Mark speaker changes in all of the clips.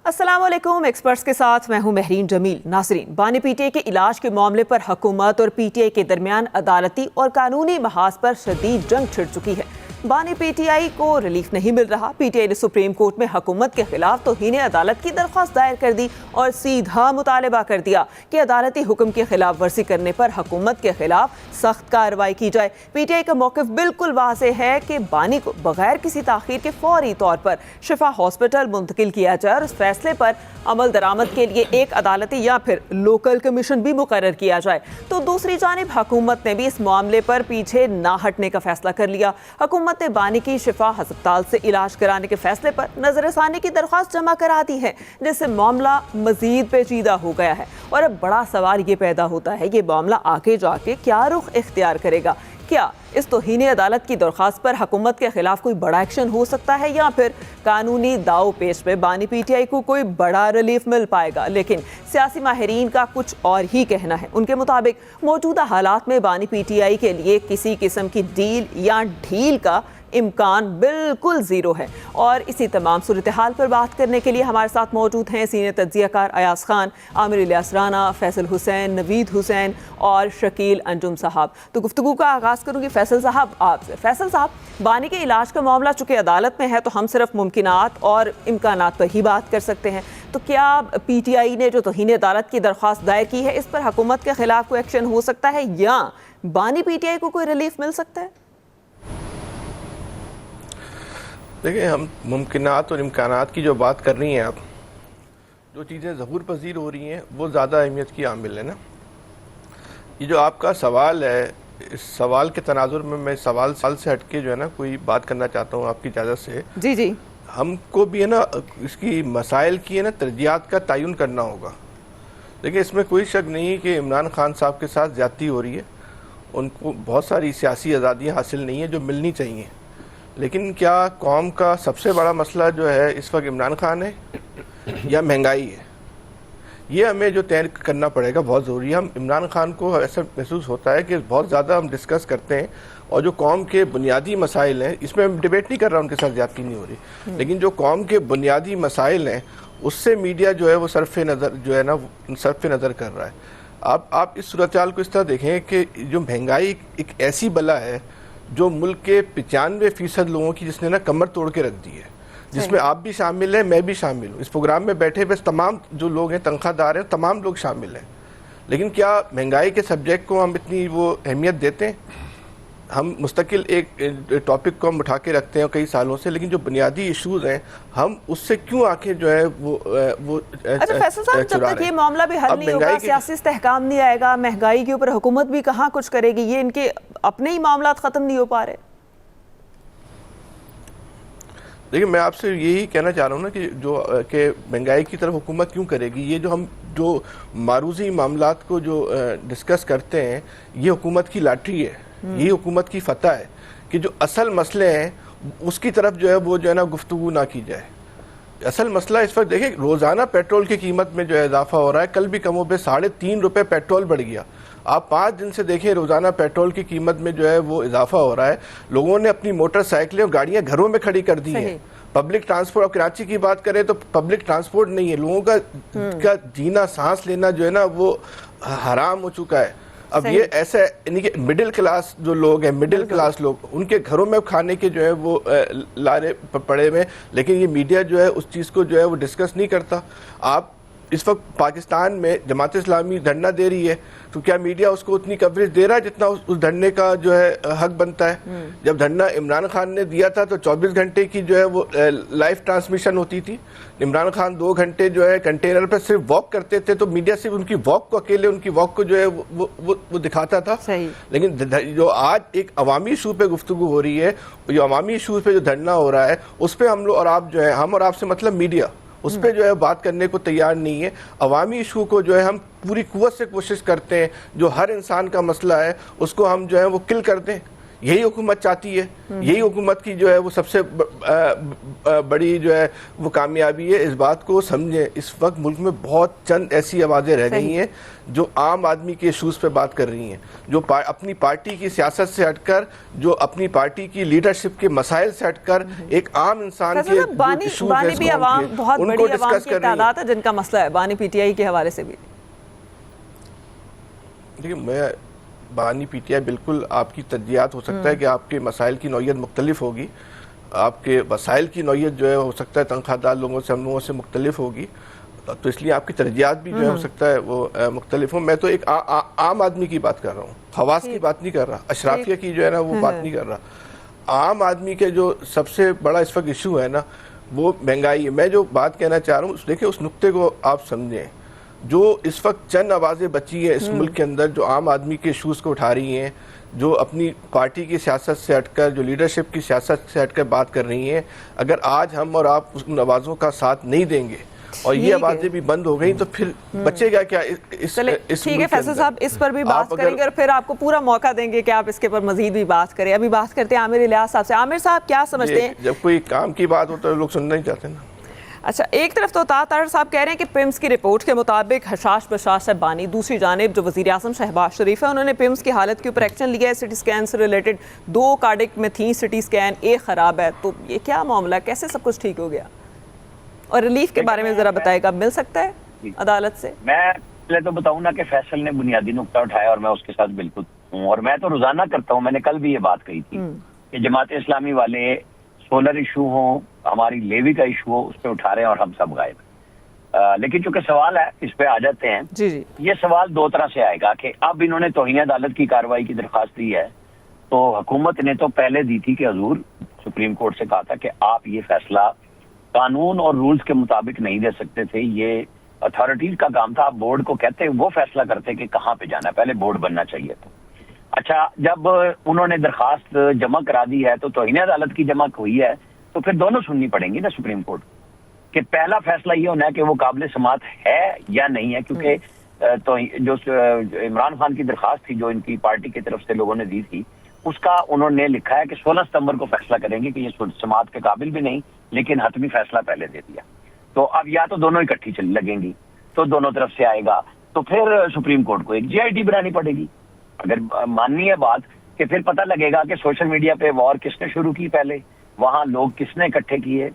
Speaker 1: السلام علیکم، ایکسپرٹس کے ساتھ میں ہوں مہرین جمیل۔ ناظرین، بانی پی ٹی آئی کے علاج کے معاملے پر حکومت اور پی ٹی آئی کے درمیان عدالتی اور قانونی محاذ پر شدید جنگ چھڑ چکی ہے۔ بانی پی ٹی آئی کو ریلیف نہیں مل رہا۔ پی ٹی آئی نے سپریم کورٹ میں حکومت کے خلاف توہین عدالت کی درخواست دائر کر دی اور سیدھا مطالبہ کر دیا کہ عدالتی حکم کی خلاف ورزی کرنے پر حکومت کے خلاف سخت کارروائی کی جائے۔ پی ٹی آئی کا موقف بالکل واضح ہے کہ بانی کو بغیر کسی تاخیر کے فوری طور پر شفا ہاسپٹل منتقل کیا جائے اور اس فیصلے پر عمل درآمد کے لیے ایک عدالتی یا پھر لوکل کمیشن بھی مقرر کیا جائے۔ تو دوسری جانب حکومت نے بھی اس معاملے پر پیچھے نہ ہٹنے کا فیصلہ کر لیا۔ حکومت نے بانی کی شفا ہسپتال سے علاج کرانے کے فیصلے پر نظر ثانی کی درخواست جمع کرا دی ہے، جس سے معاملہ مزید پیچیدہ ہو گیا ہے۔ اور اب بڑا سوال یہ پیدا ہوتا ہے، یہ معاملہ آگے جا کے کیا رخ اختیار کرے گا؟ کیا اس توہین عدالت کی درخواست پر حکومت کے خلاف کوئی بڑا ایکشن ہو سکتا ہے، یا پھر قانونی داؤ پیش میں بانی پی ٹی آئی کو کوئی بڑا ریلیف مل پائے گا؟ لیکن سیاسی ماہرین کا کچھ اور ہی کہنا ہے۔ ان کے مطابق موجودہ حالات میں بانی پی ٹی آئی کے لیے کسی قسم کی ڈیل یا ڈھیل کا امکان بالکل زیرو ہے۔ اور اسی تمام صورتحال پر بات کرنے کے لیے ہمارے ساتھ موجود ہیں سینئر تجزیہ کار ایاز خان، عامر الیاس رانا، فیصل حسین، نوید حسین اور شکیل انجم صاحب۔ تو گفتگو کا آغاز کروں گی فیصل صاحب آپ سے۔ فیصل صاحب، بانی کے علاج کا معاملہ چونکہ عدالت میں ہے تو ہم صرف ممکنات اور امکانات پر ہی بات کر سکتے ہیں، تو کیا پی ٹی آئی نے جو توہین عدالت کی درخواست دائر کی ہے اس پر حکومت کے خلاف کوئی ایکشن ہو سکتا ہے، یا بانی پی ٹی آئی کو کوئی ریلیف مل سکتا ہے؟
Speaker 2: دیکھیں، ہم ممکنات اور امکانات کی جو بات کر رہی ہیں، آپ جو چیزیں ظہور پذیر ہو رہی ہیں وہ زیادہ اہمیت کی عامل ہے نا۔ یہ جو آپ کا سوال ہے، اس سوال کے تناظر میں میں سوال سے ہٹ کے جو ہے نا کوئی بات کرنا چاہتا ہوں آپ کی اجازت سے۔
Speaker 1: جی
Speaker 2: ہم کو بھی ہے نا اس کی مسائل کی ہے نا ترجیحات کا تعین کرنا ہوگا۔ دیکھیں، اس میں کوئی شک نہیں کہ عمران خان صاحب کے ساتھ زیادتی ہو رہی ہے، ان کو بہت ساری سیاسی آزادیاں حاصل نہیں ہیں جو ملنی چاہیے، لیکن کیا قوم کا سب سے بڑا مسئلہ جو ہے اس وقت عمران خان ہے یا مہنگائی ہے؟ یہ ہمیں جو طے کرنا پڑے گا بہت ضروری ہے۔ ہم عمران خان کو ایسا محسوس ہوتا ہے کہ بہت زیادہ ہم ڈسکس کرتے ہیں، اور جو قوم کے بنیادی مسائل ہیں، اس میں ہم ڈیبیٹ نہیں کر رہا ان کے ساتھ زیادتی نہیں ہو رہی، لیکن جو قوم کے بنیادی مسائل ہیں اس سے میڈیا جو ہے وہ صرف نظر کر رہا ہے۔ آپ اس صورتحال کو اس طرح دیکھیں کہ جو مہنگائی ایک ایسی بلا ہے جو ملک کے 95% لوگوں کی جس نے نا کمر توڑ کے رکھ دی ہے، جس میں آپ بھی شامل ہیں، میں بھی شامل ہوں۔ اس پروگرام میں بیٹھے ہوئے تمام جو لوگ ہیں، تنخواہ دار ہیں، تمام لوگ شامل ہیں، لیکن کیا مہنگائی کے سبجیکٹ کو ہم اتنی وہ اہمیت دیتے ہیں؟ ہم مستقل ایک ٹاپک کو ہم اٹھا کے رکھتے ہیں کئی سالوں سے، لیکن جو بنیادی ایشوز ہیں ہم اس سے کیوں آنکھیں جو ہے وہ
Speaker 1: اچھا فیصل صاحب، جب تک یہ معاملہ بھی حل نہیں ہوگا، سیاسی استحکام نہیں آئے گا، مہنگائی کے اوپر حکومت بھی کہاں کچھ کرے گی، یہ ان کے اپنے ہی معاملات ختم نہیں ہو پا رہے؟
Speaker 2: دیکھیں، میں آپ سے یہی کہنا چاہ رہا ہوں نا کہ مہنگائی کی طرف حکومت کیوں کرے گی؟ یہ جو ہم جو معروضی معاملات کو جو ڈسکس کرتے ہیں، یہ حکومت کی لاٹری ہے، یہ حکومت کی فتح ہے کہ جو اصل مسئلے ہیں اس کی طرف جو ہے نا گفتگو نہ کی جائے۔ اصل مسئلہ اس وقت دیکھیں، روزانہ پیٹرول کی قیمت میں جو ہے اضافہ ہو رہا ہے، کل بھی کم و بیش 3.5 روپے پیٹرول بڑھ گیا۔ آپ 5 دن سے دیکھیں روزانہ پیٹرول کی قیمت میں جو ہے وہ اضافہ ہو رہا ہے۔ لوگوں نے اپنی موٹر سائیکلیں اور گاڑیاں گھروں میں کھڑی کر دی ہیں۔ پبلک ٹرانسپورٹ، اور کراچی کی بات کریں تو پبلک ٹرانسپورٹ نہیں ہے، لوگوں کا جینا، سانس لینا جو ہے نا وہ حرام ہو چکا ہے۔ اب یہ ایسا یعنی کہ مڈل کلاس جو لوگ ہیں، مڈل کلاس لوگ، ان کے گھروں میں کھانے کے جو ہے وہ لارے پڑے ہوئے، لیکن یہ میڈیا جو ہے اس چیز کو جو ہے وہ ڈسکس نہیں کرتا۔ آپ اس وقت پاکستان میں جماعت اسلامی دھرنا دے رہی ہے، تو کیا میڈیا اس کو اتنی کوریج دے رہا ہے جتنا اس دھرنے کا جو ہے حق بنتا ہے؟ جب دھرنا عمران خان نے دیا تھا تو 24 گھنٹے کی جو ہے وہ لائیو ٹرانسمیشن ہوتی تھی۔ عمران خان 2 گھنٹے جو ہے کنٹینر پر صرف واک کرتے تھے، تو میڈیا صرف ان کی واک کو اکیلے ان کی واک کو جو ہے وہ دکھاتا تھا۔ لیکن جو آج ایک عوامی ایشو پہ گفتگو ہو رہی ہے، جو عوامی ایشو پہ جو دھرنا ہو رہا ہے، اس پہ ہم لوگ اور آپ جو ہے، ہم اور آپ سے مطلب میڈیا اس پہ جو ہے بات کرنے کو تیار نہیں ہے۔ عوامی ایشو کو جو ہے ہم پوری قوت سے کوشش کرتے ہیں، جو ہر انسان کا مسئلہ ہے اس کو ہم جو ہے وہ کل کر دیں۔ یہی حکومت چاہتی ہے, یہی حکومت کی جو ہے وہ سب سے بڑی جو ہے وہ کامیابی ہے. اس بات کو سمجھیں, اس وقت ملک میں بہت چند ایسی آوازیں رہ گئی ہیں جو عام آدمی کے ایشوز پہ بات کر رہی ہیں, جو اپنی پارٹی کی سیاست سے ہٹ کر, جو اپنی پارٹی کی لیڈرشپ کے مسائل سے ہٹ کر ایک عام انسان کے ایشوز ہیں
Speaker 1: بانی بھی عوام بہت
Speaker 2: ان کو
Speaker 1: بڑی عوام
Speaker 2: ڈسکس
Speaker 1: کی
Speaker 2: کر رہی ہیں.
Speaker 1: تعداد ہے جن کا مسئلہ ہے بانی پی ٹی آئی کے حوالے سے بھی.
Speaker 2: دیکھیں, میں بانی پی ٹی آئی بالکل آپ کی ترجیحات ہو سکتا ہے کہ آپ کے مسائل کی نوعیت مختلف ہوگی, آپ کے وسائل کی نوعیت جو ہے ہو سکتا ہے تنخواہ دار لوگوں سے ہم لوگوں سے مختلف ہوگی, تو اس لیے آپ کی ترجیحات بھی جو ہے ہو سکتا ہے وہ مختلف ہوں. میں تو ایک عام آدمی کی بات کر رہا ہوں, خواص کی بات نہیں کر رہا, اشرافیہ کی جو ہے نا وہ بات نہیں کر رہا. عام آدمی کے جو سب سے بڑا اس وقت ایشو ہے نا وہ مہنگائی ہے. میں جو بات کہنا چاہ رہا ہوں دیکھیں اس نقطے کو آپ سمجھیں. جو اس وقت چند آوازیں بچی ہیں اس ملک کے اندر جو عام آدمی کے ایشوز کو اٹھا رہی ہیں, جو اپنی پارٹی کی سیاست سے ہٹ کر, جو لیڈرشپ کی سیاست سے ہٹ کر بات کر رہی ہیں, اگر آج ہم اور آپ ان آوازوں کا ساتھ نہیں دیں گے اور یہ آوازیں بھی بند ہو گئیں تو پھر بچے گا کیا اس
Speaker 1: ٹھیک ہے فیصل صاحب, اس پر بھی بات کریں گے اور پھر آپ کو پورا موقع دیں گے کہ آپ اس کے پر مزید بھی بات کریں. ابھی بات کرتے ہیں عامر الیاس صاحب سے. عامر صاحب کیا سمجھتے ہیں,
Speaker 2: جب کوئی کام کی بات ہوتا ہے لوگ سننا ہی چاہتے ہیں نا.
Speaker 1: اچھا, ایک طرف تو طاہر صاحب کہہ رہے ہیں کہ پیمز کی رپورٹ کے مطابق حشاش بشاش ہے بانی, دوسری جانب جو وزیر اعظم شہباز شریف ہے انہوں نے پیمز کی حالت کے اوپر ایکشن لیا ہے. سٹی سکین سے ریلیٹڈ 2 کارڈک میں تھیں سٹی سکین, ایک خراب ہے, تو یہ کیا معاملہ ہے, کیسے سب کچھ ٹھیک ہو گیا؟ اور ریلیف کے بارے میں ذرا بتائے گا, مل سکتا ہے عدالت سے؟
Speaker 3: میں پہلے تو بتاؤں نا کہ فیصل نے بنیادی نقطہ اٹھایا اور میں اس کے ساتھ بالکل ہوں, اور میں تو روزانہ کرتا ہوں. میں نے کل بھی یہ بات کہی تھی کہ جماعت اسلامی والے سولر ایشو ہوں, ہماری لیوی کا ایشو ہو, اس پہ اٹھا رہے ہیں اور ہم سب غائب ہیں. لیکن چونکہ سوال ہے اس پہ آ جاتے ہیں.
Speaker 1: جی
Speaker 3: یہ سوال 2 طرح سے آئے گا کہ اب انہوں نے توہین عدالت کی کارروائی کی درخواست دی ہے, تو حکومت نے تو پہلے دی تھی کہ حضور سپریم کورٹ سے کہا تھا کہ آپ یہ فیصلہ قانون اور رولز کے مطابق نہیں دے سکتے تھے, یہ اتھارٹیز کا کام تھا. آپ بورڈ کو کہتے وہ فیصلہ کرتے کہ کہاں پہ جانا ہے, پہلے بورڈ بننا چاہیے تھا. اچھا, جب انہوں نے درخواست جمع کرا دی ہے تو توہین عدالت کی جمع ہوئی ہے, تو پھر دونوں سننی پڑیں گی نا سپریم کورٹ کہ پہلا فیصلہ یہ ہونا ہے کہ وہ قابل سماعت ہے یا نہیں ہے, کیونکہ تو جو عمران خان کی درخواست تھی جو ان کی پارٹی کی طرف سے لوگوں نے دی تھی, اس کا انہوں نے لکھا ہے کہ 16 ستمبر کو فیصلہ کریں گے کہ یہ سماعت کے قابل بھی نہیں, لیکن حتمی فیصلہ پہلے دے دیا. تو اب یا تو دونوں اکٹھی لگیں گی, تو دونوں طرف سے آئے گا, تو پھر سپریم کورٹ کو ایک جے آئی ٹی بنانی پڑے گی. اگر ماننی ہے بات کہ پھر پتہ لگے گا کہ سوشل میڈیا پہ وار کس نے شروع کی, پہلے وہاں لوگ کس نے اکٹھے کیے.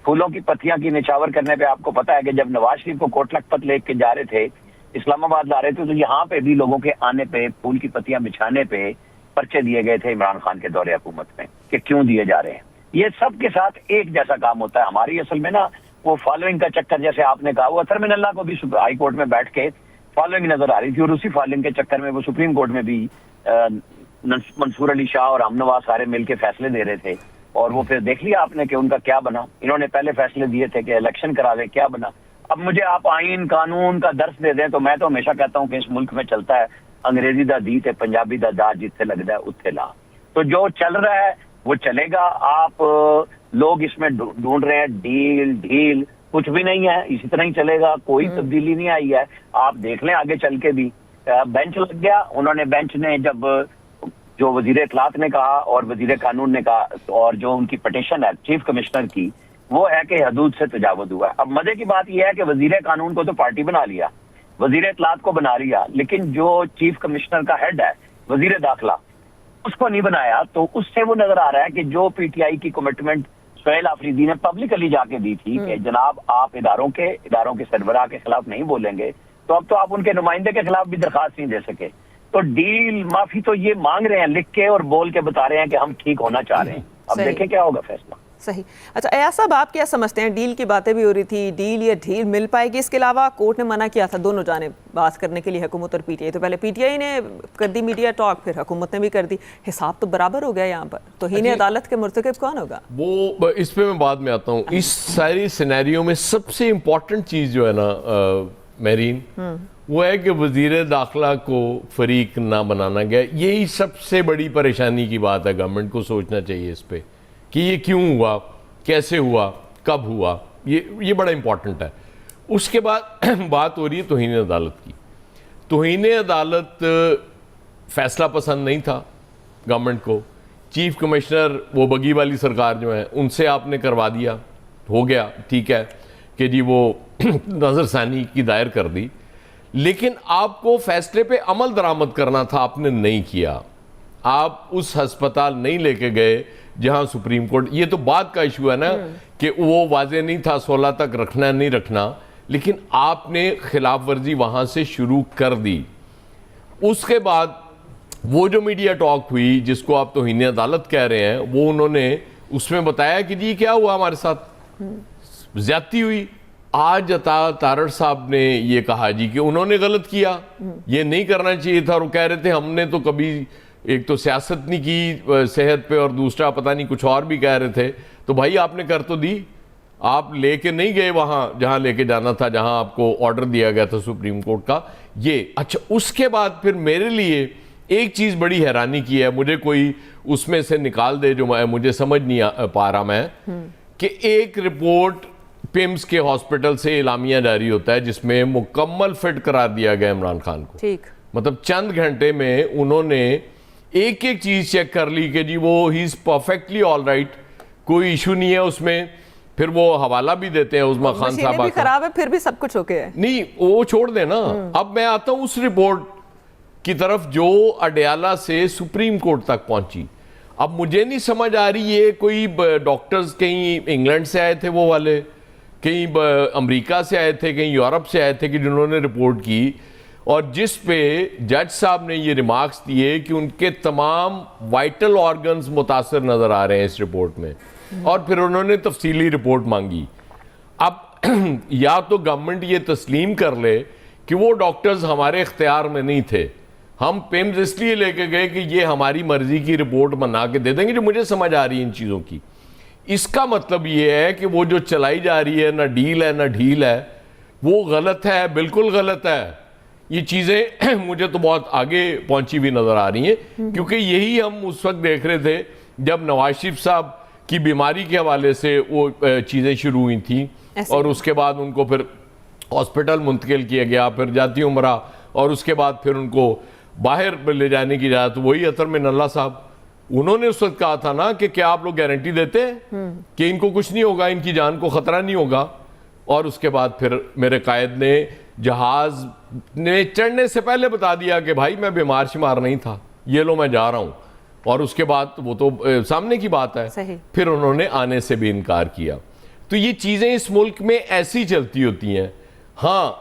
Speaker 3: پھولوں کی پتیاں کی نچاور کرنے پہ آپ کو پتا ہے کہ جب نواز شریف کو کوٹ لکھپت لے کے جا رہے تھے, اسلام آباد لا رہے تھے, تو یہاں پہ بھی لوگوں کے آنے پہ پھول کی پتیاں بچھانے پہ پرچے دیے گئے تھے عمران خان کے دور حکومت میں کہ کیوں دیے جا رہے ہیں. یہ سب کے ساتھ ایک جیسا کام ہوتا ہے. ہماری اصل میں نا وہ فالوئنگ کا چکر, جیسے آپ نے کہا, وہ اطہر من اللہ کو بھی ہائی کورٹ میں بیٹھ کے فالوئنگ نظر آ رہی تھی, اور اسی فالوئنگ کے چکر میں وہ سپریم کورٹ میں بھی منصور علی شاہ اور ہم نواز سارے مل کے فیصلے دے رہے تھے, اور وہ پھر دیکھ لیا آپ نے کہ ان کا کیا بنا. انہوں نے پہلے فیصلے دیے تھے کہ الیکشن کرا دیں, کیا بنا. اب مجھے آپ آئین قانون کا درس دے دیں تو میں تو ہمیشہ کہتا ہوں کہ اس ملک میں چلتا ہے انگریزی دا دی تے پنجابی دا دا, جتھے لگتا ہے اتھے لا. تو جو چل رہا ہے وہ چلے گا. آپ لوگ اس میں ڈھونڈ رہے ہیں ڈیل ڈھیل, کچھ بھی نہیں ہے, اسی طرح ہی چلے گا, کوئی تبدیلی نہیں آئی ہے. آپ دیکھ لیں آگے چل کے بھی بینچ لگ گیا. انہوں نے بینچ نے جب جو وزیر اطلاعات نے کہا اور وزیر قانون نے کہا, اور جو ان کی پٹیشن ہے چیف کمشنر کی, وہ ہے کہ حدود سے تجاوز ہوا ہے. اب مزے کی بات یہ ہے کہ وزیر قانون کو تو پارٹی بنا لیا, وزیر اطلاعات کو بنا لیا, لیکن جو چیف کمشنر کا ہیڈ ہے وزیر داخلہ, اس کو نہیں بنایا. تو اس سے وہ نظر آ رہا ہے کہ جو پی ٹی آئی کی کمٹمنٹ سہیل آفریدی نے پبلکلی جا کے دی تھی کہ جناب آپ اداروں کے سربراہ کے خلاف نہیں بولیں گے, تو اب تو آپ ان کے نمائندے کے خلاف بھی درخواست نہیں دے سکے. تو ڈیل معافی تو یہ مانگ رہے ہیں, لکھ کے اور بول کے بتا رہے ہیں کہ ہم ٹھیک ہونا چاہ رہے ہیں. اب دیکھیں کیا ہوگا فیصلہ.
Speaker 1: صحیح. اچھا ایاز صاحب, آپ کیا سمجھتے ہیں, ڈیل کی باتیں بھی ہو رہی تھی, ڈیل یا ڈھیل مل پائے گی؟ اس کے علاوہ کورٹ نے منع کیا تھا دونوں جانب بات کرنے کے لیے, حکومت اور پی ٹی آئی. تو پہلے پی ٹی آئی نے کر دی میڈیا ٹاک, پھر حکومت نے بھی کر دی. حساب تو برابر ہو گیا یہاں پر. توہین عدالت کے مرتکب کون ہوگا؟
Speaker 4: وہ اس پہ میں بعد میں آتا ہوں. اس ساری سینیریو میں سب سے امپورٹنٹ چیز جو ہے نا مہرین, وہ ہے کہ وزیر داخلہ کو فریق نہ بنانا گیا. یہی سب سے بڑی پریشانی کی بات ہے. گورنمنٹ کو سوچنا چاہیے اس پہ کہ یہ کیوں ہوا, کیسے ہوا, کب ہوا. یہ بڑا امپورٹنٹ ہے. اس کے بعد بات ہو رہی ہے توہین عدالت کی. توہین عدالت فیصلہ پسند نہیں تھا گورنمنٹ کو, چیف کمشنر وہ بگی والی سرکار جو ہے ان سے آپ نے کروا دیا, ہو گیا ٹھیک ہے کہ جی وہ نظر ثانی کی دائر کر دی, لیکن آپ کو فیصلے پہ عمل درآمد کرنا تھا, آپ نے نہیں کیا. آپ اس ہسپتال نہیں لے کے گئے جہاں سپریم کورٹ, یہ تو بعد کا ایشو ہے نا کہ وہ واضح نہیں تھا 16 تک رکھنا نہیں رکھنا, لیکن آپ نے خلاف ورزی وہاں سے شروع کر دی. اس کے بعد وہ جو میڈیا ٹاک ہوئی جس کو آپ توہین عدالت کہہ رہے ہیں, وہ انہوں نے اس میں بتایا کہ جی کیا ہوا ہمارے ساتھ, زیادتی ہوئی. آج عطا تارڑ صاحب نے یہ کہا جی کہ انہوں نے غلط کیا, یہ نہیں کرنا چاہیے تھا, اور وہ کہہ رہے تھے ہم نے تو کبھی ایک تو سیاست نہیں کی صحت پہ, اور دوسرا پتہ نہیں کچھ اور بھی کہہ رہے تھے. تو بھائی آپ نے کر تو دی, آپ لے کے نہیں گئے وہاں جہاں لے کے جانا تھا, جہاں آپ کو آرڈر دیا گیا تھا سپریم کورٹ کا. یہ اچھا, اس کے بعد پھر میرے لیے ایک چیز بڑی حیرانی کی ہے, مجھے کوئی اس میں سے نکال دے جو مجھے سمجھ نہیں پا رہا میں, کہ ایک رپورٹ پیمز کے ہاسپٹل سے اعلامیہ جاری ہوتا ہے جس میں مکمل فٹ قرار دیا گیا عمران خان کو. مطلب چند گھنٹے میں انہوں نے ایک ایک چیز چیک کر لی کہ جی وہ ہی از پرفیکٹلی آل رائٹ, کوئی ایشو نہیں ہے اس میں. پھر وہ حوالہ بھی دیتے ہیں عظمیٰ خان صاحبہ کا,
Speaker 1: خراب ہے پھر بھی سب کچھ اوکے ہے.
Speaker 4: نہیں وہ چھوڑ دیں نا. اب میں آتا ہوں اس رپورٹ کی طرف جو اڈیالہ سے سپریم کورٹ تک پہنچی. اب مجھے نہیں سمجھ آ رہی یہ کوئی ڈاکٹرز کہیں انگلینڈ سے آئے تھے وہ والے, کہیں امریکہ سے آئے تھے, کہیں یورپ سے آئے تھے کہ جنہوں نے رپورٹ کی, اور جس پہ جج صاحب نے یہ ریمارکس دیے کہ ان کے تمام وائٹل آرگنز متاثر نظر آ رہے ہیں اس رپورٹ میں, اور پھر انہوں نے تفصیلی رپورٹ مانگی. اب یا تو گورنمنٹ یہ تسلیم کر لے کہ وہ ڈاکٹرز ہمارے اختیار میں نہیں تھے, ہم پیمز اس لیے لے کے گئے کہ یہ ہماری مرضی کی رپورٹ بنا کے دے دیں گے, جو مجھے سمجھ آ رہی ہے ان چیزوں کی. اس کا مطلب یہ ہے کہ وہ جو چلائی جا رہی ہے نہ ڈیل ہے نہ ڈھیل ہے, وہ غلط ہے, بالکل غلط ہے. یہ چیزیں مجھے تو بہت آگے پہنچی ہوئی نظر آ رہی ہیں, کیونکہ یہی ہم اس وقت دیکھ رہے تھے جب نواز شریف صاحب کی بیماری کے حوالے سے وہ چیزیں شروع ہوئی تھیں, اور اس کے بعد ان کو پھر ہاسپٹل منتقل کیا گیا, پھر جاتی عمرہ, اور اس کے بعد پھر ان کو باہر لے جانے کی اجازت. وہی اطہر من اللہ صاحب, انہوں نے اس وقت کہا تھا نا کہ کیا آپ لوگ گارنٹی دیتے ہیں کہ ان کو کچھ نہیں ہوگا, ان کی جان کو خطرہ نہیں ہوگا. اور اس کے بعد پھر میرے قائد نے جہاز نے چڑھنے سے پہلے بتا دیا کہ بھائی میں بیمار شمار نہیں تھا, یہ لو میں جا رہا ہوں. اور اس کے بعد وہ تو سامنے کی بات ہے, پھر انہوں نے آنے سے بھی انکار کیا. تو یہ چیزیں اس ملک میں ایسی چلتی ہوتی ہیں. ہاں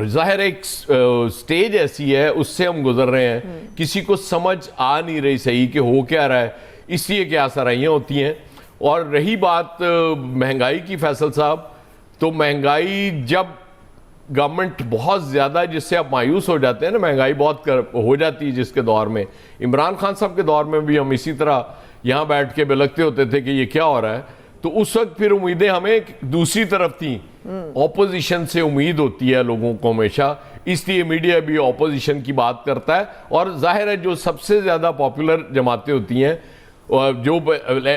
Speaker 4: ظاہر ایک سٹیج ایسی ہے, اس سے ہم گزر رہے ہیں, کسی کو سمجھ آ نہیں رہی صحیح کہ ہو کیا رہا ہے, اس لیے کیا سرائیاں ہوتی ہیں. اور رہی بات مہنگائی کی فیصل صاحب, تو مہنگائی جب گورنمنٹ بہت زیادہ, جس سے آپ مایوس ہو جاتے ہیں نا, مہنگائی بہت ہو جاتی ہے جس کے دور میں, عمران خان صاحب کے دور میں بھی ہم اسی طرح یہاں بیٹھ کے بلکتے ہوتے تھے کہ یہ کیا ہو رہا ہے. تو اس وقت پھر امیدیں ہمیں دوسری طرف تھیں, اپوزیشن سے امید ہوتی ہے لوگوں کو ہمیشہ, اس لیے میڈیا بھی اپوزیشن کی بات کرتا ہے. اور ظاہر ہے جو سب سے زیادہ پاپولر جماعتیں ہوتی ہیں, جو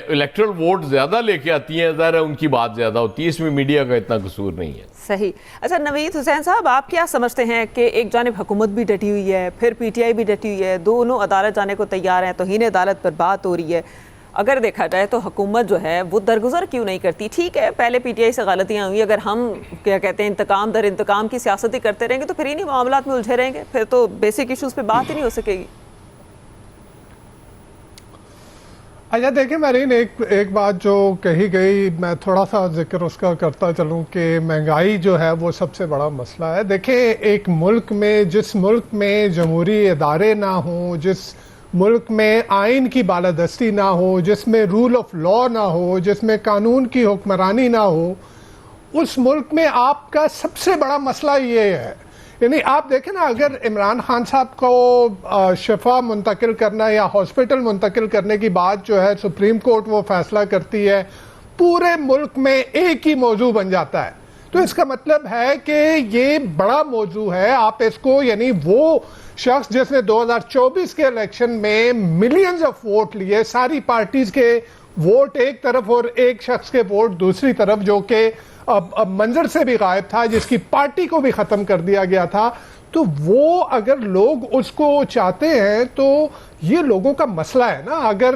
Speaker 4: الیکٹرل ووٹ زیادہ لے کے آتی ہیں, ظاہر ہے ان کی بات زیادہ ہوتی ہے, اس میں میڈیا کا اتنا قصور نہیں ہے.
Speaker 1: صحیح. اچھا نوید حسین صاحب, آپ کیا سمجھتے ہیں کہ ایک جانب حکومت بھی ڈٹی ہوئی ہے, پھر پی ٹی آئی بھی ڈٹی ہوئی ہے, دونوں عدالت جانے کو تیار ہیں, توہین عدالت پر بات ہو رہی ہے. اگر دیکھا جائے تو حکومت جو ہے وہ درگزر کیوں نہیں کرتی؟ ٹھیک ہے پہلے پی ٹی آئی سے غلطیاں ہوئی, اگر ہم کیا کہتے ہیں انتقام در انتقام کی سیاست ہی کرتے رہیں گے تو پھر انہی معاملات میں الجھے رہیں گے, پھر تو بیسک ایشوز پہ بات ہی نہیں ہو سکے گی.
Speaker 5: اچھا دیکھیں مرین, ایک بات جو کہی گئی میں تھوڑا سا ذکر اس کا کرتا چلوں کہ مہنگائی جو ہے وہ سب سے بڑا مسئلہ ہے. دیکھیں ایک ملک میں, جس ملک میں جمہوری ادارے نہ ہوں, جس ملک میں آئین کی بالادستی نہ ہو, جس میں رول آف لا نہ ہو, جس میں قانون کی حکمرانی نہ ہو, اس ملک میں آپ کا سب سے بڑا مسئلہ یہ ہے. یعنی آپ دیکھیں نا, اگر عمران خان صاحب کو شفا منتقل کرنا یا ہاسپٹل منتقل کرنے کی بات جو ہے سپریم کورٹ وہ فیصلہ کرتی ہے, پورے ملک میں ایک ہی موضوع بن جاتا ہے. تو اس کا مطلب ہے کہ یہ بڑا موضوع ہے. آپ اس کو, یعنی وہ شخص جس نے 2024 کے الیکشن میں ملینز آف ووٹ لیے, ساری پارٹیز کے ووٹ ایک طرف اور ایک شخص کے ووٹ دوسری طرف, جو کہ منظر سے بھی غائب تھا, جس کی پارٹی کو بھی ختم کر دیا گیا تھا, تو وہ اگر لوگ اس کو چاہتے ہیں تو یہ لوگوں کا مسئلہ ہے نا. اگر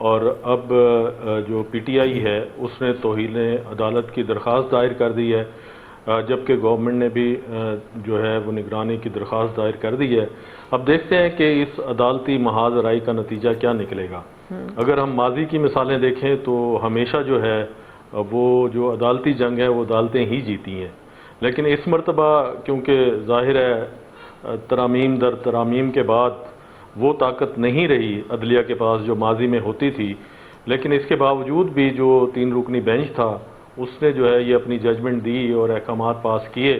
Speaker 6: اور اب جو پی ٹی آئی ہے اس نے توہین عدالت کی درخواست دائر کر دی ہے، جبکہ گورنمنٹ نے بھی جو ہے وہ نگرانی کی درخواست دائر کر دی ہے۔ اب دیکھتے ہیں کہ اس عدالتی محاذ آرائی کا نتیجہ کیا نکلے گا۔ اگر ہم ماضی کی مثالیں دیکھیں تو ہمیشہ جو ہے وہ جو عدالتی جنگ ہے وہ عدالتیں ہی جیتی ہیں، لیکن اس مرتبہ کیونکہ ظاہر ہے ترامیم در ترامیم کے بعد وہ طاقت نہیں رہی عدلیہ کے پاس جو ماضی میں ہوتی تھی، لیکن اس کے باوجود بھی جو 3 رکنی بینچ تھا اس نے جو ہے یہ اپنی ججمنٹ دی اور احکامات پاس کیے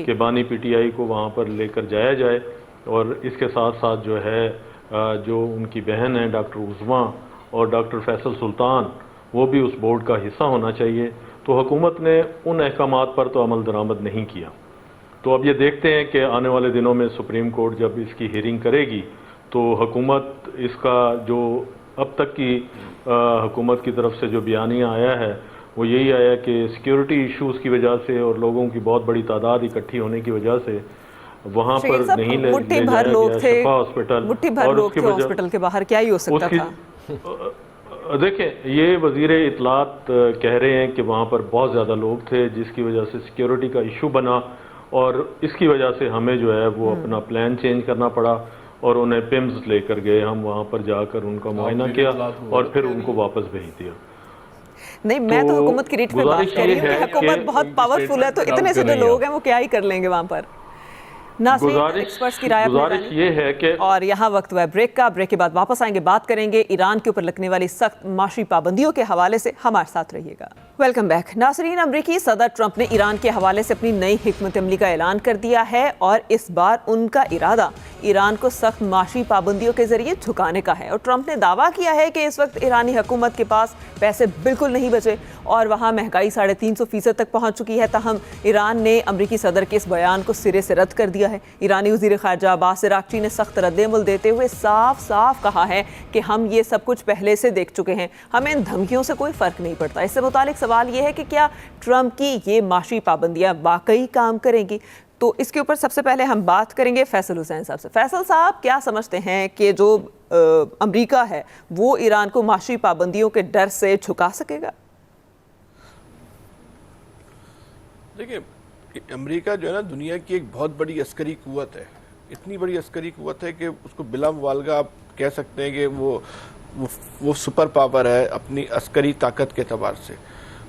Speaker 6: کہ بانی پی ٹی آئی کو وہاں پر لے کر جایا جائے، اور اس کے ساتھ ساتھ جو ہے جو ان کی بہن ہیں ڈاکٹر عظمیٰ اور ڈاکٹر فیصل سلطان وہ بھی اس بورڈ کا حصہ ہونا چاہیے۔ تو حکومت نے ان احکامات پر تو عمل درآمد نہیں کیا۔ تو اب یہ دیکھتے ہیں کہ آنے والے دنوں میں سپریم کورٹ جب اس کی ہیئرنگ کرے گی تو حکومت اس کا جو اب تک کی حکومت کی طرف سے جو بیانیہ آیا ہے وہ یہی آیا کہ سیکیورٹی ایشوز کی وجہ سے اور لوگوں کی بہت بڑی تعداد اکٹھی ہونے کی وجہ سے وہاں پر نہیں لے جایا گیا شفا ہاسپٹل، اور اس کی وجہ
Speaker 1: ہاسپٹل کے باہر کیا ہی ہو سکتا تھا۔
Speaker 6: دیکھیں یہ وزیر اطلاعات کہہ رہے ہیں کہ وہاں پر بہت زیادہ لوگ تھے جس کی وجہ سے سیکیورٹی کا ایشو بنا، اور اس کی وجہ سے ہمیں جو ہے وہ اپنا پلان چینج کرنا پڑا اور انہیں پمز لے کر گئے، ہم وہاں پر جا کر ان کا معائنہ کیا اور پھر ان کو واپس بھیج دیا۔
Speaker 1: نہیں، میں تو حکومت کی ریٹ میں بات کر رہی ہوں کہ حکومت بہت پاورفل ہے، تو اتنے سے جو لوگ ہیں وہ کیا ہی کر لیں گے وہاں پر۔ ناظرین، ایکسپرٹس کی رائے
Speaker 6: گزارش یہ ہے کہ
Speaker 1: اور یہاں وقت ہوا ہے بریک کا۔ بریک کے بعد واپس آئیں گے، بات کریں گے ایران کے اوپر لگنے والی سخت معاشی پابندیوں کے حوالے سے، ہمارے ساتھ رہیے گا۔ ویلکم بیک ناظرین، امریکی صدر ٹرمپ نے ایران کے حوالے سے اپنی نئی حکمت عملی کا اعلان کر دیا ہے، اور اس بار ان کا ارادہ ایران کو سخت معاشی پابندیوں کے ذریعے جھکانے کا ہے۔ اور ٹرمپ نے دعویٰ کیا ہے کہ اس وقت ایرانی حکومت کے پاس پیسے بالکل نہیں بچے اور وہاں مہنگائی 350% تک پہنچ چکی ہے۔ تاہم ایران نے امریکی صدر کے اس بیان کو سرے سے رد کر دیا ہے۔ ایرانی وزیر خارجہ عباس عراقچی نے سخت رد عمل دیتے ہوئے صاف صاف کہا ہے کہ ہم یہ سب کچھ پہلے سے دیکھ چکے ہیں، ہمیں ان دھمکیوں سے کوئی فرق نہیں پڑتا۔ اس سے متعلق سوال یہ ہے کہ کیا ٹرمپ کی یہ معاشی پابندیاں واقعی کام کریں گی؟ تو اس کے اوپر سب سے پہلے ہم بات کریں گے فیصل حسین صاحب سے۔ فیصل صاحب، کیا سمجھتے ہیں کہ جو امریکہ ہے وہ ایران کو معاشی پابندیوں کے ڈر سے جھکا سکے گا؟
Speaker 2: دیکھیں، امریکہ جو ہے نا دنیا کی ایک بہت بڑی عسکری قوت ہے، اتنی بڑی عسکری قوت ہے کہ اس کو بلا مبالغہ آپ کہہ سکتے ہیں کہ وہ سپر پاور ہے اپنی عسکری طاقت کے اعتبار سے۔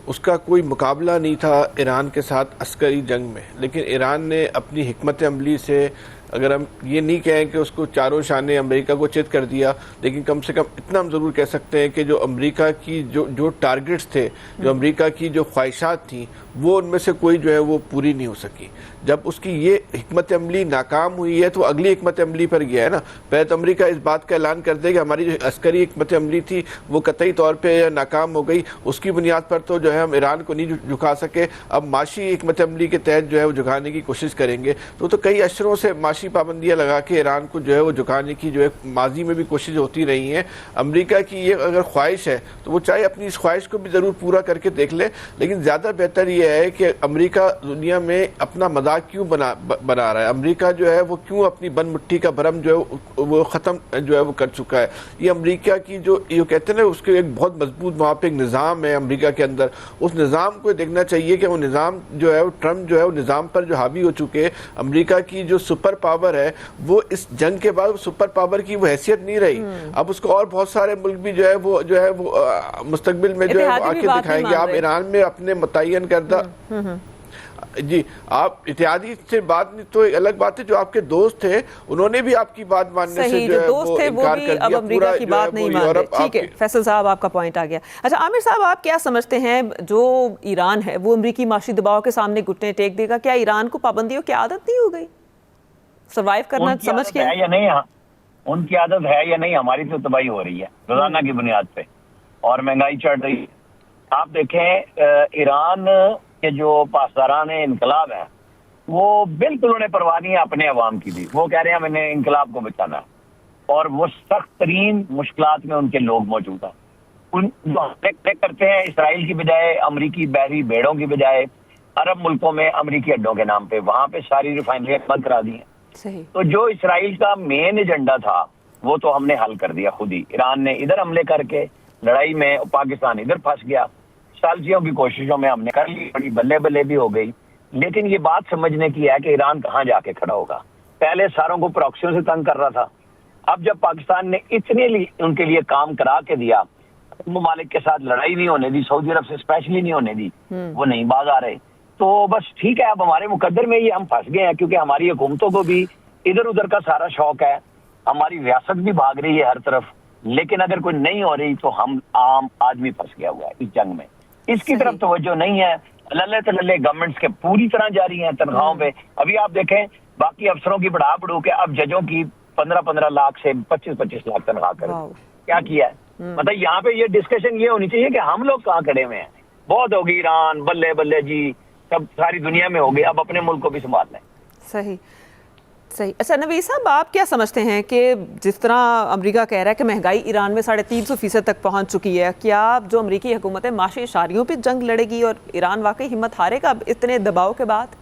Speaker 2: اس کا کوئی مقابلہ نہیں تھا ایران کے ساتھ عسکری جنگ میں، لیکن ایران نے اپنی حکمت عملی سے، اگر ہم یہ نہیں کہیں کہ اس کو چاروں شانے امریکہ کو چت کر دیا، لیکن کم سے کم اتنا ہم ضرور کہہ سکتے ہیں کہ جو امریکہ کی جو ٹارگٹس تھے، جو امریکہ کی جو خواہشات تھیں، وہ ان میں سے کوئی جو ہے وہ پوری نہیں ہو سکی۔ جب اس کی یہ حکمت عملی ناکام ہوئی ہے تو اگلی حکمت عملی پر گیا ہے نا۔ پہلے تو امریکہ اس بات کا اعلان کر دے کہ ہماری جو عسکری حکمت عملی تھی وہ قطعی طور پہ ناکام ہو گئی، اس کی بنیاد پر تو جو ہے ہم ایران کو نہیں جھکا سکے، اب معاشی حکمت عملی کے تحت جو ہے وہ جھکانے کی کوشش کریں گے۔ تو کئی اشروں سے معاشی پابندیاں لگا کے ایران کو جو ہے وہ جھکانے کی جو ہے ماضی میں بھی کوشش ہوتی رہی ہیں۔ امریکہ کی یہ اگر خواہش ہے تو وہ چاہے اپنی اس خواہش کو بھی ضرور پورا کر کے دیکھ لے، لیکن زیادہ بہتر یہ ہے کہ امریکہ دنیا میں اپنا مذاق کیوں بنا رہا ہے، امریکہ جو ہے وہ کیوں اپنی بند مٹھی کا بھرم جو ہے وہ ختم جو ہے وہ کر چکا ہے۔ یہ امریکہ کی جو یہ کہتے ہیں نا اس کے ایک بہت مضبوط وہاں پہ ایک نظام ہے امریکہ کے اندر، اس نظام کو دیکھنا چاہیے کہ وہ نظام جو ہے وہ ٹرمپ جو ہے وہ نظام پر جو حاوی ہو چکے۔ امریکہ کی جو سپر پاور ہے وہ اس جنگ کے بعد سپر پاور کی وہ حیثیت نہیں رہی، اب اس کو اور بہت سارے ملک بھی جو ہے وہ مستقبل میں جو ہے وہ آ کے دکھائیں گے۔ آپ ایران میں اپنے متعین کردہ جی آپ اتحادی سے بات نہیں تو ایک الگ بات ہے، جو آپ کے دوست تھے انہوں نے بھی آپ کی بات ماننے سے جو ہے وہ انکار کر دیا،
Speaker 1: اب امریکہ کی بات نہیں مان رہے۔ ٹھیک ہے فیصل صاحب، آپ کا پوائنٹ آ گیا۔ اچھا عامر صاحب، آپ کیا سمجھتے ہیں جو ایران ہے وہ امریکی معاشی دباؤ کے سامنے گھٹنے ٹیک دے گا؟ کیا ایران کو پابندیوں کی عادت نہیں ہو گئی سروائیو کرنا سمجھ کے؟
Speaker 3: یا نہیں، ان کی عادت ہے یا نہیں، ہماری تو تباہی ہو رہی ہے روزانہ کی بنیاد پہ اور مہنگائی چڑھ رہی ہے۔ آپ دیکھیں ایران کہ جو پاسداران انقلاب ہیں وہ بالکل انہیں پرواہ نہیں ہے اپنے عوام کی بھی، وہ کہہ رہے ہیں ہم انہیں انقلاب کو بچانا ہے، اور وہ سخت ترین مشکلات میں ان کے لوگ موجود ہیں۔ ان جو حملے کرتے ہیں اسرائیل کی بجائے امریکی بحری بیڑوں کی بجائے عرب ملکوں میں امریکی اڈوں کے نام پہ، وہاں پہ ساری ریفائنریاں بند کرا دی ہیں۔ تو جو اسرائیل کا مین ایجنڈا تھا وہ تو ہم نے حل کر دیا خود ہی۔ ایران نے ادھر حملے کر کے لڑائی میں پاکستان ادھر پھنس گیا. سالسیوں کی کوششوں میں ہم نے کر لی, بڑی بلے بلے بھی ہو گئی, لیکن یہ بات سمجھنے کی ہے کہ ایران کہاں جا کے کھڑا ہوگا. پہلے ساروں کو پراکسیوں سے تنگ کر رہا تھا, اب جب پاکستان نے اتنے ان کے لیے کام کرا کے دیا, ممالک کے ساتھ لڑائی نہیں ہونے دی, سعودی عرب سے اسپیشلی نہیں ہونے دی, وہ نہیں باز آ رہے, تو بس ٹھیک ہے. اب ہمارے مقدر میں یہ ہم پھنس گئے ہیں, کیونکہ ہماری حکومتوں کو بھی ادھر ادھر کا سارا شوق ہے, ہماری ریاست بھی بھاگ رہی ہے ہر طرف, لیکن اگر کوئی نہیں ہو رہی تو ہم عام آدمی پھنس گیا ہوا ہے اس جنگ میں. اس کی طرف توجہ نہیں ہے. للے تللے گورنمنٹس کے پوری طرح جاری ہیں تنخواہوں پہ. ابھی آپ دیکھیں باقی افسروں کی بڑھا بڑھو کے اب ججوں کی 15-15 لاکھ سے 25-25 لاکھ تنخواہ کر کیا کیا ہے. مطلب یہاں پہ یہ ڈسکشن یہ ہونی چاہیے کہ ہم لوگ کہاں کھڑے ہوئے ہیں. بہت ہوگی ایران بلے بلے جی, سب ساری دنیا میں ہوگی, اب اپنے ملک کو بھی سنبھال لیں.
Speaker 1: صحیح. اچھا نوید صاحب, آپ کیا سمجھتے ہیں کہ جس طرح امریکہ کہہ رہا ہے کہ مہنگائی ایران میں 350% تک پہنچ چکی ہے, کیا جو امریکی حکومت ہے معاشی اشاریوں پہ جنگ لڑے گی اور ایران واقعی ہمت ہارے گا اتنے دباؤ کے بعد؟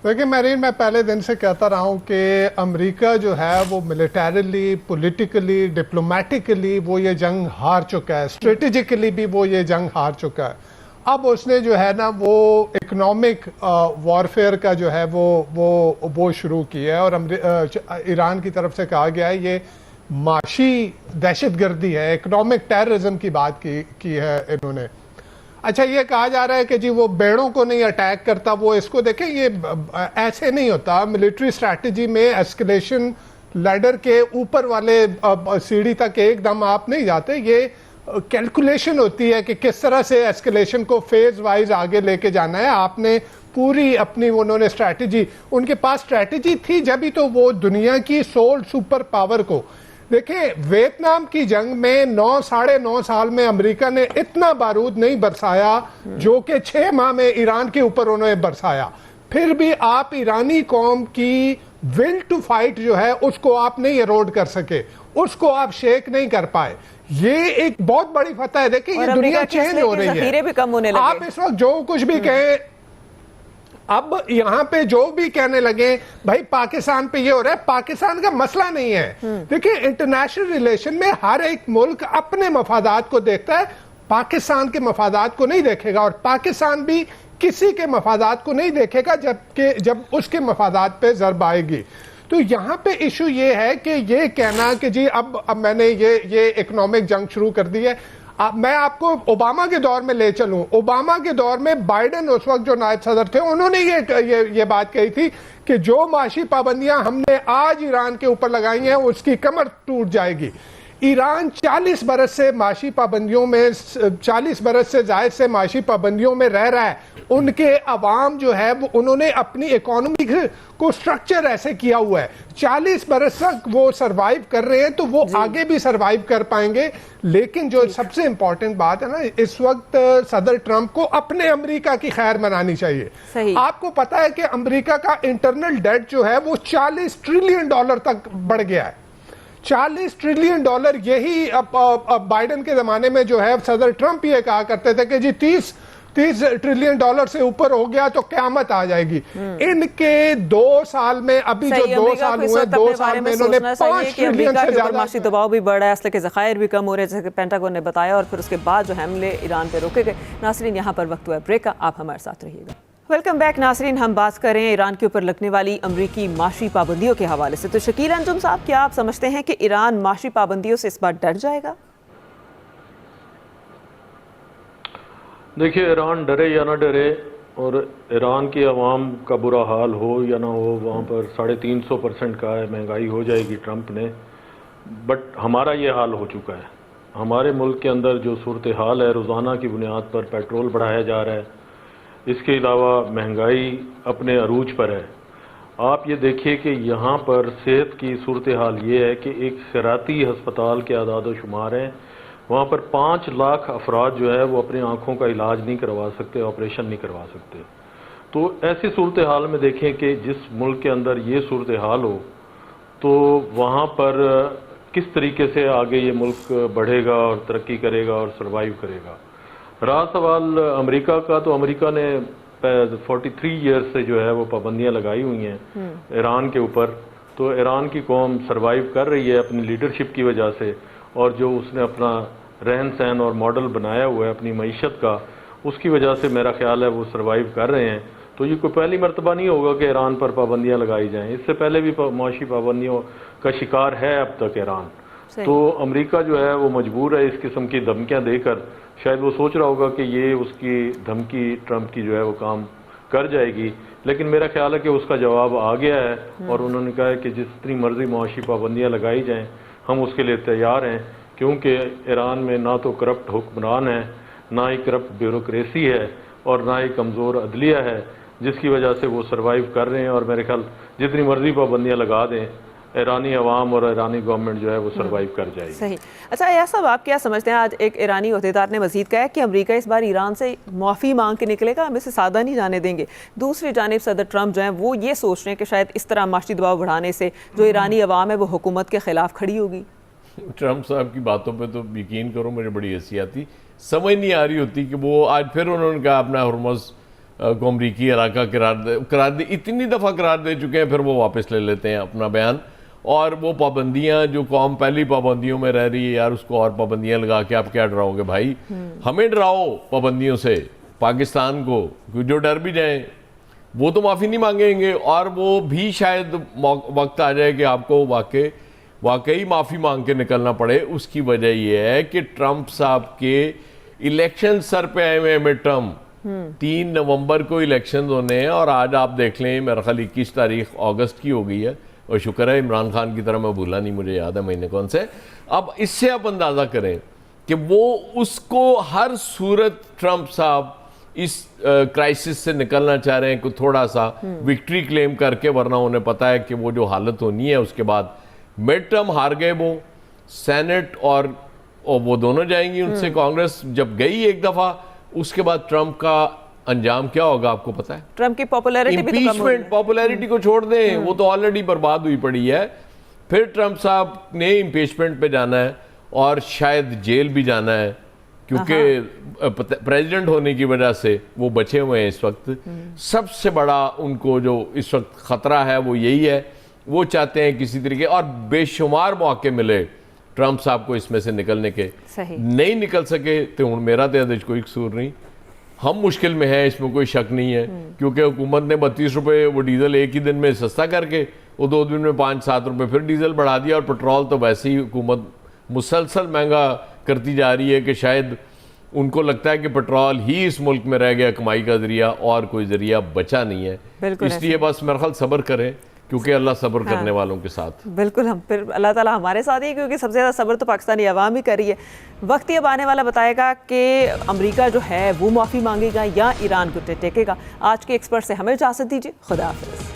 Speaker 5: دیکھیں میرین, میں پہلے دن سے کہتا رہا ہوں کہ امریکہ جو ہے وہ ملیٹریلی, پولیٹیکلی, ڈپلومیٹکلی وہ یہ جنگ ہار چکا ہے, اسٹریٹجیکلی بھی وہ یہ جنگ ہار چکا ہے. اب اس نے جو ہے نا وہ اکنامک وارفیئر کا جو ہے وہ شروع کیا ہے, اور ایران کی طرف سے کہا گیا ہے یہ معاشی دہشت گردی ہے, اکنامک ٹیررزم کی بات کی ہے انہوں نے. اچھا یہ کہا جا رہا ہے کہ جی وہ بیڑوں کو نہیں اٹیک کرتا, وہ اس کو دیکھیں یہ ایسے نہیں ہوتا. ملٹری اسٹریٹجی میں ایسکلیشن لیڈر کے اوپر والے سیڑھی تک ایک دم آپ نہیں جاتے, یہ کیلکولیشن ہوتی ہے کہ کس طرح سے ایسکلیشن کو فیز وائز آگے لے کے جانا ہے. آپ نے پوری اپنی انہوں نے اسٹریٹجی, ان کے پاس اسٹریٹجی تھی جبھی تو وہ دنیا کی سول سپر پاور کو دیکھیں. ویتنام کی جنگ میں 9-9.5 سال میں امریکہ نے اتنا بارود نہیں برسایا جو کہ 6 ماہ میں ایران کے اوپر انہوں نے برسایا. پھر بھی آپ ایرانی قوم کی ول ٹو فائٹ جو ہے اس کو آپ نہیں ایروڈ کر سکے, اس کو آپ شیک نہیں کر پائے. یہ ایک بہت بڑی فتح ہے. دیکھیں یہ دنیا چینج ہو رہی ہے. آپ اس وقت جو کچھ بھی کہیں, اب یہاں پہ جو بھی کہنے لگے بھائی پاکستان پہ یہ ہو رہا ہے, پاکستان کا مسئلہ نہیں ہے. دیکھیں انٹرنیشنل ریلیشن میں ہر ایک ملک اپنے مفادات کو دیکھتا ہے, پاکستان کے مفادات کو نہیں دیکھے گا, اور پاکستان بھی کسی کے مفادات کو نہیں دیکھے گا جب اس کے مفادات پہ ضرب آئے گی. تو یہاں پہ ایشو یہ ہے کہ یہ کہنا کہ جی اب میں نے یہ اکنامک جنگ شروع کر دی ہے. میں آپ کو اوباما کے دور میں لے چلوں. اوباما کے دور میں بائیڈن اس وقت جو نائب صدر تھے انہوں نے یہ بات کہی تھی کہ جو معاشی پابندیاں ہم نے آج ایران کے اوپر لگائی ہیں اس کی کمر ٹوٹ جائے گی. ایران 40 برس سے معاشی پابندیوں میں 40 برس سے زائد سے معاشی پابندیوں میں رہ رہا ہے. ان کے عوام جو ہے وہ انہوں نے اپنی اکانومی کو سٹرکچر ایسے کیا ہوا ہے, 40 برس تک وہ سروائیو کر رہے ہیں, تو وہ آگے بھی سروائیو کر پائیں گے. لیکن جو سب سے امپورٹنٹ بات ہے نا, اس وقت صدر ٹرمپ کو اپنے امریکہ کی خیر منانی چاہیے. آپ کو پتا ہے کہ امریکہ کا انٹرنل ڈیٹ جو ہے وہ $40 ٹریلین تک بڑھ گیا ہے. $40 ٹریلین. یہی بائیڈن کے زمانے میں جو ہے صدر ٹرمپ یہ کہا کرتے تھے کہ جی 30 ٹریلین ڈالر سے اوپر ہو گیا تو قیامت آ جائے گی. ان کے 2 سال میں, ابھی جو 2 سال ہوئے, 2 سال میں انہوں نے 5 ٹریلین سے زیادہ
Speaker 1: معاشی دباؤ بھی بڑھا ہے, اسلحے کے ذخائر بھی کم ہو رہے ہیں جیسے کہ پینٹاگون نے بتایا, اور پھر اس کے بعد جو حملے ایران پہ روکے گئے. ناظرین یہاں پر وقت ہوا ہے بریک کا, آپ ہمارے ساتھ رہیے گا. ویلکم بیک ناظرین. ہم بات کر رہے ہیں ایران کے اوپر لگنے والی امریکی معاشی پابندیوں کے حوالے سے. تو شکیل انجم صاحب, کیا آپ سمجھتے ہیں کہ ایران معاشی پابندیوں سے اس بار ڈر جائے گا؟
Speaker 6: دیکھیے ایران ڈرے یا نہ ڈرے, اور ایران کی عوام کا برا حال ہو یا نہ ہو, وہاں پر 350% کا ہے, مہنگائی ہو جائے گی ٹرمپ نے, بٹ ہمارا یہ حال ہو چکا ہے. ہمارے ملک کے اندر جو صورتحال ہے, روزانہ کی بنیاد پر پیٹرول بڑھایا جا رہا ہے, اس کے علاوہ مہنگائی اپنے عروج پر ہے. آپ یہ دیکھیے کہ یہاں پر صحت کی صورتحال یہ ہے کہ ایک خیراتی ہسپتال کے اعداد و شمار ہیں, وہاں پر 5 لاکھ افراد جو ہے وہ اپنی آنکھوں کا علاج نہیں کروا سکتے, آپریشن نہیں کروا سکتے. تو ایسی صورتحال میں دیکھیں کہ جس ملک کے اندر یہ صورتحال ہو تو وہاں پر کس طریقے سے آگے یہ ملک بڑھے گا اور ترقی کرے گا اور سروائیو کرے گا. رہا سوال امریکہ کا, تو امریکہ نے 43 ایئرز سے جو ہے وہ پابندیاں لگائی ہوئی ہیں ایران کے اوپر, تو ایران کی قوم سروائیو کر رہی ہے اپنی لیڈرشپ کی وجہ سے، اور جو اس نے اپنا رہن سہن اور ماڈل بنایا ہوا ہے اپنی معیشت کا، اس کی وجہ سے میرا خیال ہے وہ سروائیو کر رہے ہیں۔ تو یہ کوئی پہلی مرتبہ نہیں ہوگا کہ ایران پر پابندیاں لگائی جائیں، اس سے پہلے بھی معاشی پابندیوں کا شکار ہے اب تک ایران۔ تو امریکہ جو ہے وہ مجبور ہے اس قسم کی دھمکیاں دے کر، شاید وہ سوچ رہا ہوگا کہ یہ اس کی دھمکی ٹرمپ کی جو ہے وہ کام کر جائے گی، لیکن میرا خیال ہے کہ اس کا جواب آ گیا ہے، اور انہوں نے کہا ہے کہ جتنی مرضی معاشی پابندیاں لگائی جائیں ہم اس کے لیے تیار ہیں، کیونکہ ایران میں نہ تو کرپٹ حکمران ہے، نہ ہی کرپٹ بیوروکریسی ہے، اور نہ ہی کمزور عدلیہ ہے، جس کی وجہ سے وہ سروائیو کر رہے ہیں، اور میرے خیال جتنی مرضی پابندیاں لگا دیں ایرانی عوام اور ایرانی گورنمنٹ جو ہے وہ سروائیو کر جائے گی۔
Speaker 1: صحیح۔ اچھا ایاز صاحب، آپ کیا سمجھتے ہیں، آج ایک ایرانی عہدیدار نے مزید کہا ہے کہ امریکہ اس بار ایران سے معافی مانگ کے نکلے گا، ہم اسے سادہ نہیں جانے دیں گے۔ دوسری جانب صدر ٹرمپ جو ہیں وہ یہ سوچ رہے ہیں کہ شاید اس طرح معاشی دباؤ بڑھانے سے جو ایرانی عوام ہے وہ حکومت کے خلاف کھڑی ہوگی۔
Speaker 4: ٹرمپ صاحب کی باتوں پہ تو یقین کرو مجھے بڑی ہنسی آتی، سمجھ نہیں آ رہی ہوتی کہ وہ آج پھر انہوں نے کہا اپنا ہرمز کو امریکی علاقہ قرار دے، اتنی دفعہ قرار دے چکے ہیں، پھر وہ واپس لے لیتے ہیں اپنا بیان، اور وہ پابندیاں جو قوم پہلی پابندیوں میں رہ رہی ہے یار، اس کو اور پابندیاں لگا کے آپ کیا ڈراؤ گے بھائی؟ ہمیں ڈراؤ پابندیوں سے، پاکستان کو جو ڈر بھی جائیں وہ تو معافی نہیں مانگیں گے، اور وہ بھی شاید وقت آ جائے کہ آپ کو واقعی معافی مانگ کے نکلنا پڑے۔ اس کی وجہ یہ ہے کہ ٹرمپ صاحب کے الیکشن سر پہ آئے ہوئے مڈ ٹرم، 3 نومبر کو الیکشنز ہونے ہیں، اور آج آپ دیکھ لیں میرا خیال 21 تاریخ اگست کی ہو گئی ہے، اور شکر ہے عمران خان کی طرح میں بھولا نہیں، مجھے یاد ہے مہینے کون سے۔ اب اس سے آپ اندازہ کریں کہ وہ اس کو ہر صورت ٹرمپ صاحب اس کرائسس سے نکلنا چاہ رہے ہیں، کہ تھوڑا سا وکٹری کلیم کر کے، ورنہ انہیں پتہ ہے کہ وہ جو حالت ہونی ہے اس کے بعد مڈ ٹرم ہار گئے، وہ سینٹ اور وہ دونوں جائیں گی ان سے، کانگریس جب گئی ایک دفعہ، اس کے بعد ٹرمپ کا انجام کیا ہوگا آپ کو پتہ ہے؟
Speaker 1: ٹرمپ کی پاپولیرٹی بھی تو کم ہوگی۔
Speaker 4: امپیچمنٹ، پاپولیرٹی کو چھوڑ دیں، وہ تو آلریڈی برباد ہوئی پڑی ہے۔ پھر ٹرمپ صاحب نے امپیچمنٹ پہ جانا ہے، اور شاید جیل بھی جانا ہے، کیونکہ پریزیڈنٹ ہونے کی وجہ سے وہ بچے ہوئے ہیں اس وقت۔ سب سے بڑا ان کو جو اس وقت خطرہ ہے وہ یہی ہے، وہ چاہتے ہیں کسی طریقے، اور بے شمار موقع ملے ٹرمپ صاحب کو اس میں سے نکلنے کے، نہیں نکل سکے تو ہوں میرا تو ادھر کوئی قصور نہیں، ہم مشکل میں ہیں، اس میں کوئی شک نہیں ہے، کیونکہ حکومت نے 32 روپے وہ ڈیزل ایک ہی دن میں سستا کر کے، وہ 2 دن میں 5-7 روپے پھر ڈیزل بڑھا دیا، اور پیٹرول تو ویسے ہی حکومت مسلسل مہنگا کرتی جا رہی ہے، کہ شاید ان کو لگتا ہے کہ پیٹرول ہی اس ملک میں رہ گیا کمائی کا ذریعہ، اور کوئی ذریعہ بچا نہیں ہے۔ اس لیے بس میرا خیال صبر کریں، کیونکہ اللہ صبر کرنے والوں کے ساتھ۔
Speaker 1: بالکل، ہم پھر اللہ تعالیٰ ہمارے ساتھ ہی، کیونکہ سب سے زیادہ صبر تو پاکستانی عوام ہی کر رہی ہے۔ وقت یہ اب آنے والا بتائے گا کہ امریکہ جو ہے وہ معافی مانگے گا یا ایران کو ٹیکے گا۔ آج کے ایکسپرٹ سے ہمیں اجازت دیجیے، خدا حافظ۔